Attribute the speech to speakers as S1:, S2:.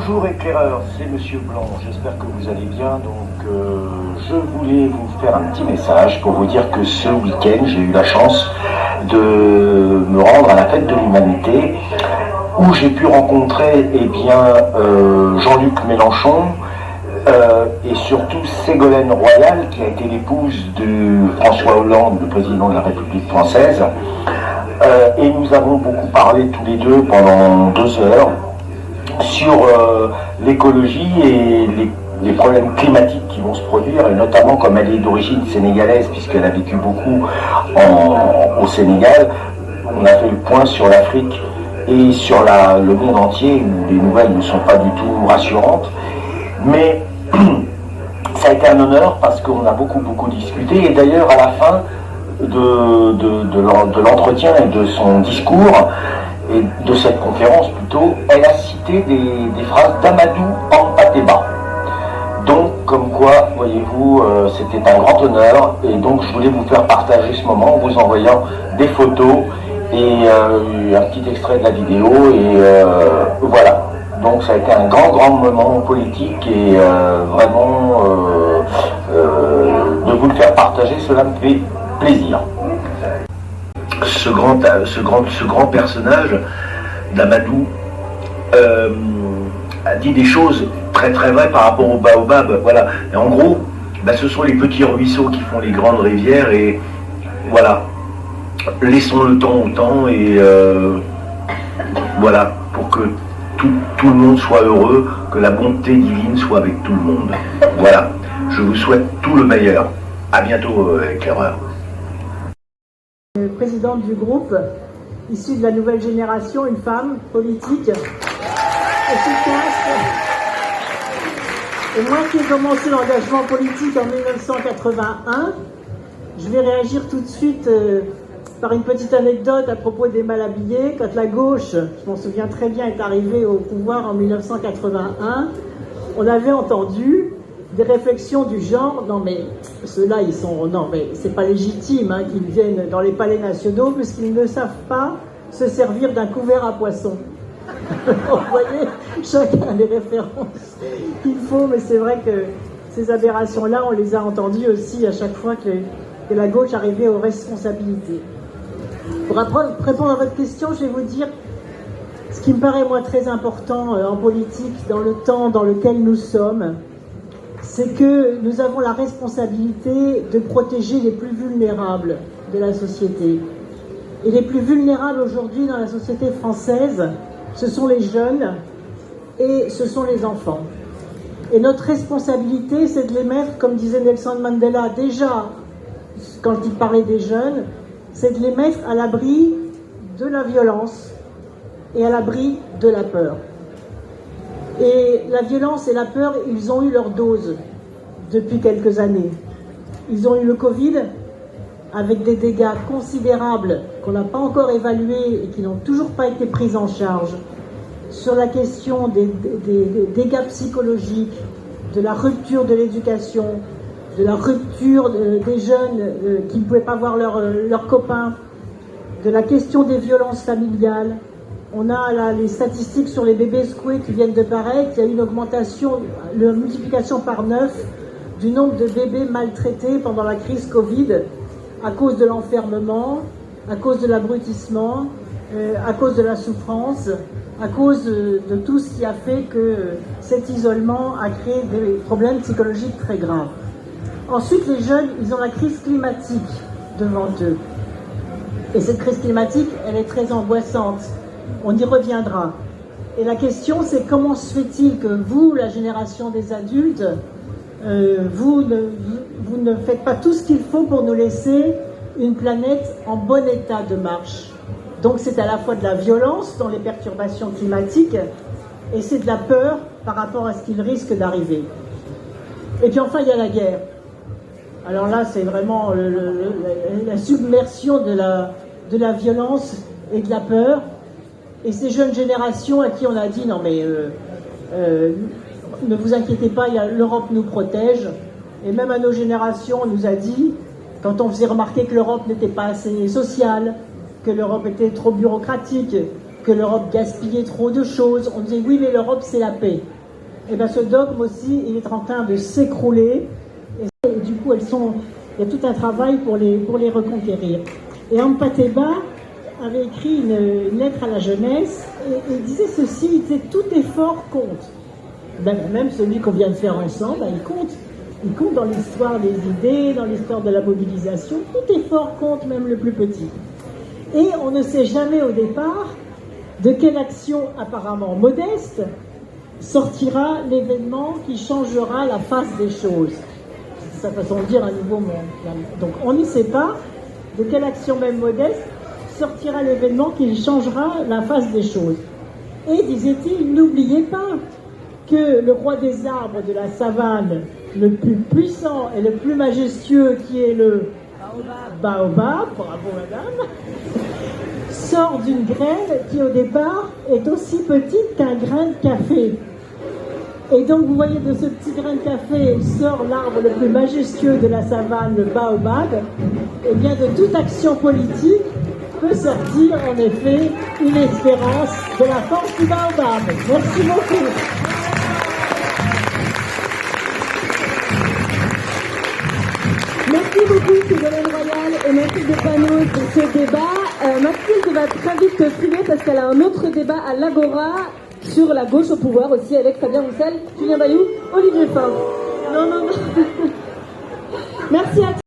S1: Bonjour éclaireur, c'est Monsieur Blanc, j'espère que vous allez bien. Je voulais vous faire un petit message pour vous dire que ce week-end j'ai eu la chance de me rendre à la fête de l'humanité où j'ai pu rencontrer Jean-Luc Mélenchon et surtout Ségolène Royal qui a été l'épouse de François Hollande, le président de la République française. Et nous avons beaucoup parlé tous les deux pendant 2 heures sur l'écologie et les problèmes climatiques qui vont se produire, et notamment comme elle est d'origine sénégalaise, puisqu'elle a vécu beaucoup au Sénégal, on a fait le point sur l'Afrique et sur le monde entier, où les nouvelles ne sont pas du tout rassurantes. Mais ça a été un honneur parce qu'on a beaucoup discuté, et d'ailleurs à la fin de l'entretien et de son discours, et de cette conférence plutôt, elle a cité des phrases d'Amadou Hampâté-Bâ. Donc, comme quoi, voyez-vous, c'était un grand honneur, et donc je voulais vous faire partager ce moment en vous envoyant des photos et un petit extrait de la vidéo, et voilà. Donc ça a été un grand moment politique, et vraiment de vous le faire partager, cela me fait plaisir. Ce grand personnage d'Amadou a dit des choses très vraies par rapport au baobab. Voilà. Et en gros, ce sont les petits ruisseaux qui font les grandes rivières, et voilà. Laissons le temps au temps, et voilà, pour que tout le monde soit heureux, que la bonté divine soit avec tout le monde. Voilà. Je vous souhaite tout le meilleur. À bientôt, éclaireur.
S2: Présidente du groupe, issue de la nouvelle génération, une femme politique, efficace. Et moi qui ai commencé l'engagement politique en 1981, je vais réagir tout de suite par une petite anecdote à propos des mal habillés. Quand la gauche, je m'en souviens très bien, est arrivée au pouvoir en 1981, on avait entendu des réflexions du genre, non mais ceux-là c'est pas légitime qu'ils viennent dans les palais nationaux puisqu'ils ne savent pas se servir d'un couvert à poisson. Vous voyez, chacun a les références qu'il faut, mais c'est vrai que ces aberrations-là, on les a entendues aussi à chaque fois que la gauche arrivait aux responsabilités. Pour répondre à votre question, je vais vous dire ce qui me paraît moi très important en politique, dans le temps dans lequel nous sommes, c'est que nous avons la responsabilité de protéger les plus vulnérables de la société. Et les plus vulnérables aujourd'hui dans la société française, ce sont les jeunes et ce sont les enfants. Et notre responsabilité, c'est de les mettre, comme disait Nelson Mandela déjà, quand il parlait des jeunes, c'est de les mettre à l'abri de la violence et à l'abri de la peur. Et la violence et la peur, ils ont eu leur dose depuis quelques années. Ils ont eu le Covid, avec des dégâts considérables qu'on n'a pas encore évalués et qui n'ont toujours pas été pris en charge, sur la question des dégâts psychologiques, de la rupture de l'éducation, de la rupture des jeunes qui ne pouvaient pas voir leurs copains, de la question des violences familiales. On a là les statistiques sur les bébés secoués qui viennent de paraître. Il y a eu une augmentation, une multiplication par 9 du nombre de bébés maltraités pendant la crise Covid, à cause de l'enfermement, à cause de l'abrutissement, à cause de la souffrance, à cause de tout ce qui a fait que cet isolement a créé des problèmes psychologiques très graves. Ensuite, les jeunes, ils ont la crise climatique devant eux. Et cette crise climatique, elle est très angoissante. On y reviendra. Et la question, c'est comment se fait-il que vous, la génération des adultes, vous ne faites pas tout ce qu'il faut pour nous laisser une planète en bon état de marche. Donc c'est à la fois de la violence dans les perturbations climatiques et c'est de la peur par rapport à ce qu'il risque d'arriver. Et puis enfin, il y a la guerre. Alors là, c'est vraiment la submersion de la violence et de la peur. Et ces jeunes générations à qui on a dit non mais ne vous inquiétez pas, l'Europe nous protège. Et même à nos générations, on nous a dit, quand on faisait remarquer que l'Europe n'était pas assez sociale, que l'Europe était trop bureaucratique, que l'Europe gaspillait trop de choses. On disait oui, mais l'Europe c'est la paix. Et bien ce dogme aussi, il est en train de s'écrouler. Et du coup, il y a tout un travail pour les reconquérir. Et Ampateba avait écrit une lettre à la jeunesse et il disait ceci, il disait tout effort compte. Ben, même celui qu'on vient de faire ensemble, ben, il compte. Il compte dans l'histoire des idées, dans l'histoire de la mobilisation. Tout effort compte, même le plus petit. Et on ne sait jamais au départ de quelle action apparemment modeste sortira l'événement qui changera la face des choses. C'est sa façon de dire un nouveau monde. Donc on ne sait pas de quelle action même modeste sortira l'événement qui changera la face des choses. Et disait-il, n'oubliez pas que le roi des arbres de la savane, le plus puissant et le plus majestueux, qui est le baobab, bravo madame, sort d'une graine qui au départ est aussi petite qu'un grain de café. Et donc vous voyez, de ce petit grain de café sort l'arbre le plus majestueux de la savane, le baobab. Et bien de toute action politique peut sortir en effet une espérance de la force du baobab. Merci beaucoup.
S3: Merci beaucoup Ségolène Royal et merci de Panos pour ce débat. Mathilde va très vite te filer parce qu'elle a un autre débat à l'Agora sur la gauche au pouvoir aussi avec Fabien Roussel, Julien Bayou, Olivier Faure. Non. Merci à